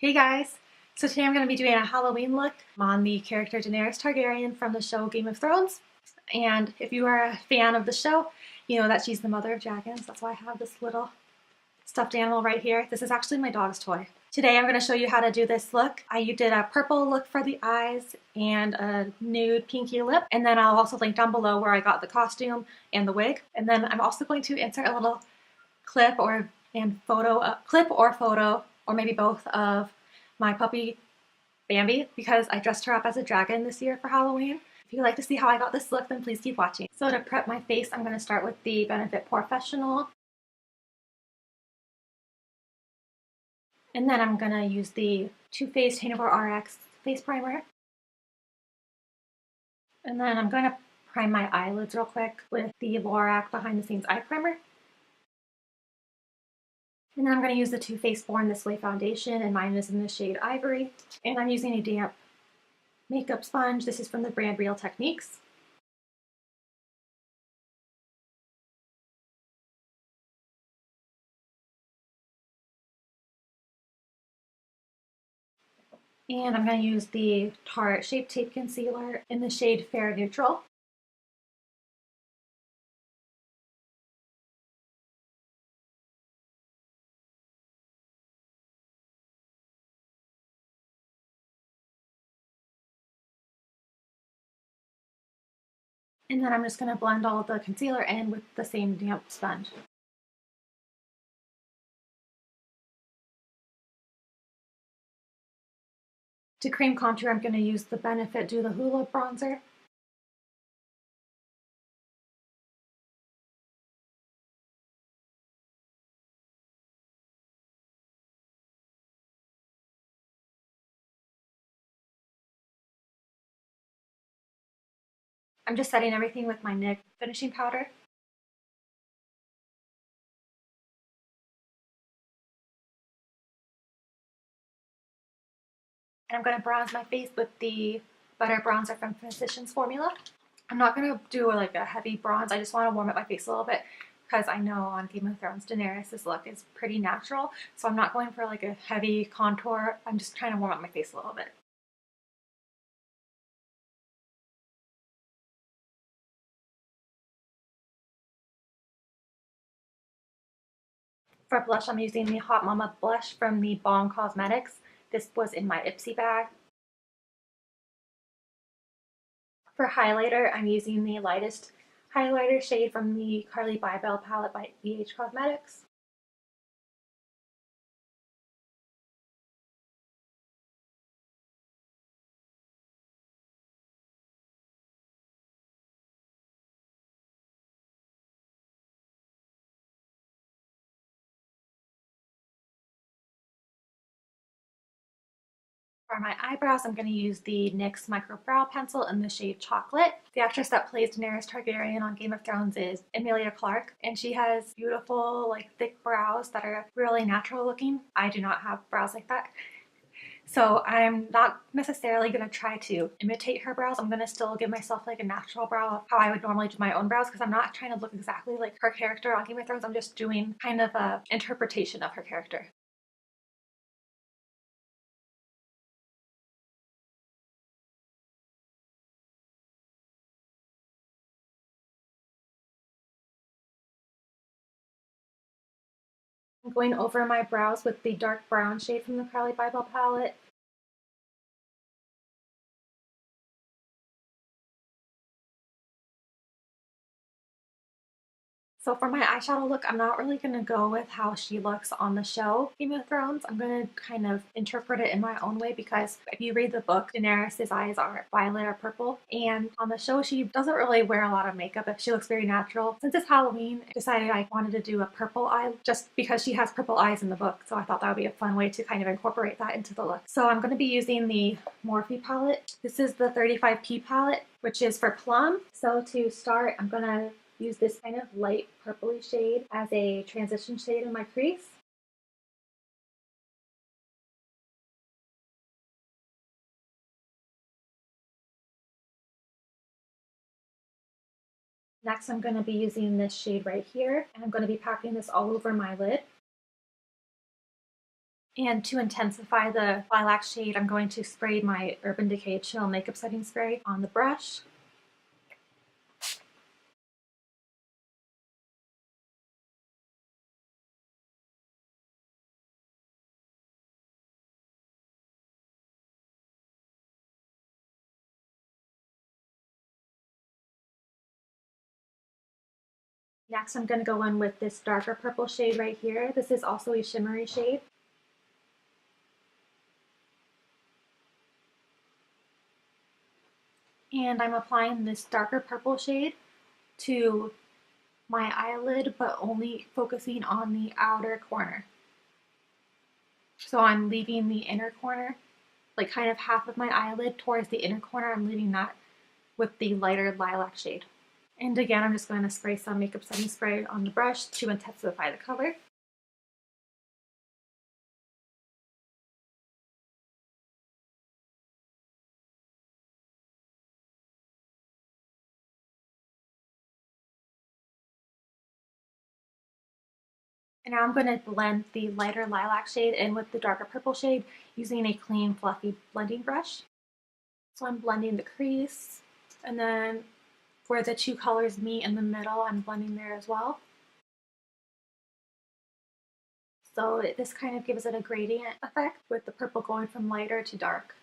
Hey guys! So today I'm going to be doing a Halloween look on the character Daenerys Targaryen from the show Game of Thrones. And if you are a fan of the show, you know that she's the mother of dragons. That's why I have this little stuffed animal right here. This is actually my dog's toy. Today I'm going to show you how to do this look. I did a purple look for the eyes and a nude pinky lip. And then I'll also link down below where I got the costume and the wig. And then I'm also going to insert a little clip or photo, or maybe both, of my puppy Bambi, because I dressed her up as a dragon this year for Halloween. If you'd like to see how I got this look, then please keep watching. So to prep my face, I'm going to start with the Benefit Porefessional. And then I'm going to use the Too Faced Hangover RX face primer. And then I'm going to prime my eyelids real quick with the Lorac Behind the Scenes Eye Primer. And then I'm going to use the Too Faced Born This Way foundation, and mine is in the shade Ivory. And I'm using a damp makeup sponge. This is from the brand Real Techniques. And I'm going to use the Tarte Shape Tape Concealer in the shade Fair Neutral. And then I'm just going to blend all of the concealer in with the same damp sponge. To cream contour, I'm going to use the Benefit Do the Hoola bronzer. I'm just setting everything with my NYX finishing powder. And I'm going to bronze my face with the Butter Bronzer from Physicians Formula. I'm not going to do like a heavy bronze. I just want to warm up my face a little bit because I know on Game of Thrones Daenerys' look is pretty natural. So I'm not going for like a heavy contour. I'm just trying to warm up my face a little bit. For blush, I'm using the Hot Mama blush from the Balm Cosmetics. This was in my Ipsy bag. For highlighter, I'm using the lightest highlighter shade from the Carli Bybel palette by Cosmetics. For my eyebrows, I'm going to use the NYX Micro Brow Pencil in the shade Chocolate. The actress that plays Daenerys Targaryen on Game of Thrones is Emilia Clarke, and she has beautiful, like, thick brows that are really natural looking. I do not have brows like that. So I'm not necessarily going to try to imitate her brows. I'm going to still give myself like a natural brow, how I would normally do my own brows, because I'm not trying to look exactly like her character on Game of Thrones. I'm just doing kind of a interpretation of her character. I'm going over my brows with the dark brown shade from the Carli Bybel palette. So for my eyeshadow look, I'm not really going to go with how she looks on the show Game of Thrones. I'm going to kind of interpret it in my own way, because if you read the book, Daenerys' eyes are violet or purple, and on the show she doesn't really wear a lot of makeup. She looks very natural. Since it's Halloween, I decided I wanted to do a purple eye just because she has purple eyes in the book, so I thought that would be a fun way to kind of incorporate that into the look. So I'm going to be using the Morphe palette. This is the 35P palette, which is for plum. So to start, I'm going to use this kind of light purpley shade as a transition shade in my crease. Next, I'm going to be using this shade right here, and I'm going to be packing this all over my lid. And to intensify the lilac shade, I'm going to spray my Urban Decay Chill Makeup Setting Spray on the brush. Next, I'm going to go in with this darker purple shade right here. This is also a shimmery shade. And I'm applying this darker purple shade to my eyelid, but only focusing on the outer corner. So I'm leaving the inner corner, like kind of half of my eyelid towards the inner corner. I'm leaving that with the lighter lilac shade. And again, I'm just going to spray some makeup setting spray on the brush to intensify the color. And now I'm going to blend the lighter lilac shade in with the darker purple shade using a clean, fluffy blending brush. So I'm blending the crease, and then where the two colors meet in the middle, I'm blending there as well. So this kind of gives it a gradient effect with the purple going from lighter to dark.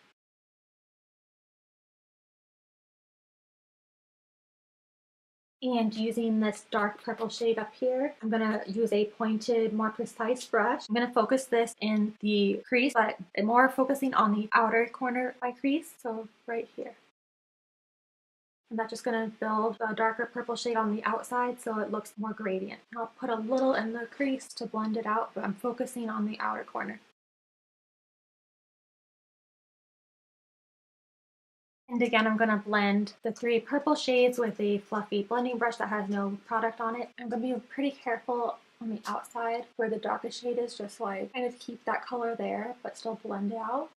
And using this dark purple shade up here, I'm going to use a pointed, more precise brush. I'm going to focus this in the crease, but more focusing on the outer corner of my crease, so right here. And that's just going to build a darker purple shade on the outside so it looks more gradient. I'll put a little in the crease to blend it out, but I'm focusing on the outer corner. And again, I'm going to blend the three purple shades with a fluffy blending brush that has no product on it. I'm going to be pretty careful on the outside where the darkest shade is, just so I kind of keep that color there, but still blend it out.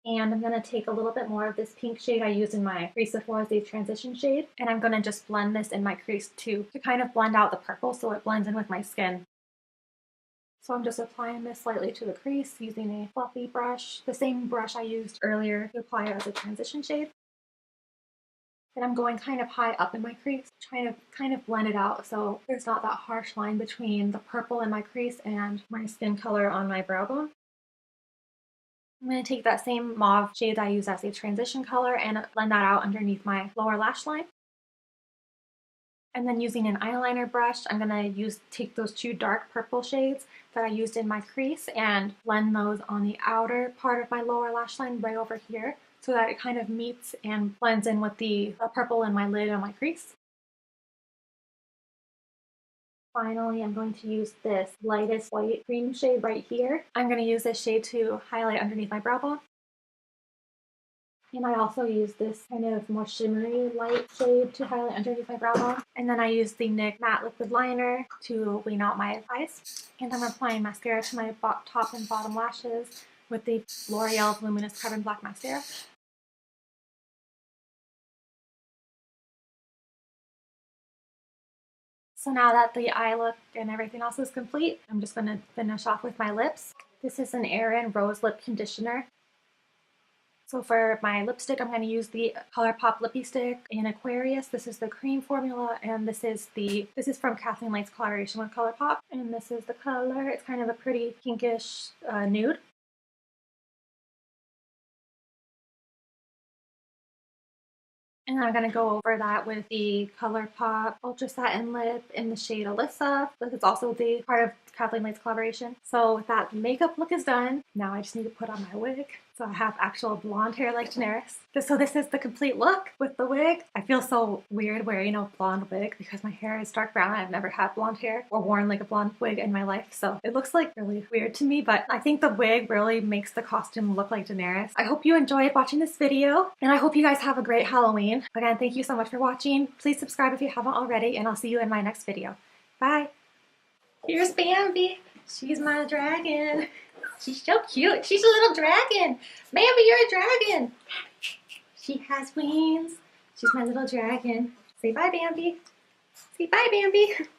And I'm going to take a little bit more of this pink shade I used in my crease before as a transition shade, and I'm going to just blend this in my crease too to kind of blend out the purple so it blends in with my skin. So I'm just applying this slightly to the crease using a fluffy brush, the same brush I used earlier to apply it as a transition shade. And I'm going kind of high up in my crease, trying to kind of blend it out so there's not that harsh line between the purple in my crease and my skin color on my brow bone. I'm going to take that same mauve shade I used as a transition color and blend that out underneath my lower lash line. And then using an eyeliner brush, I'm going to take those two dark purple shades that I used in my crease and blend those on the outer part of my lower lash line right over here so that it kind of meets and blends in with the purple in my lid and my crease. Finally, I'm going to use this lightest white cream shade right here. I'm going to use this shade to highlight underneath my brow bone. And I also use this kind of more shimmery light shade to highlight underneath my brow bone. And then I use the NYX Matte Liquid Liner to wing out my eyes. And I'm applying mascara to my top and bottom lashes with the L'Oreal Voluminous Carbon Black Mascara. So now that the eye look and everything else is complete, I'm just going to finish off with my lips. This is an Aerin Rose Lip Conditioner. So for my lipstick, I'm going to use the ColourPop Lippie Stick in Aquarius. This is the cream formula, and this is from Kathleen Light's collaboration with ColourPop. And this is the color. It's kind of a pretty pinkish nude. And I'm going to go over that with the ColourPop Ultra Satin Lip in the shade Alyssa. This is also the part of Kathleen Light's collaboration. So with that makeup look is done, now I just need to put on my wig. So I have actual blonde hair like Daenerys. So this is the complete look with the wig. I feel so weird wearing a blonde wig because my hair is dark brown. I've never had blonde hair or worn like a blonde wig in my life. So it looks like really weird to me, but I think the wig really makes the costume look like Daenerys. I hope you enjoyed watching this video, and I hope you guys have a great Halloween. Again, thank you so much for watching. Please subscribe if you haven't already, and I'll see you in my next video. Bye! Here's Bambi. She's my dragon. She's so cute. She's a little dragon. Bambi, you're a dragon. She has wings. She's my little dragon. Say bye, Bambi. See, bye, Bambi.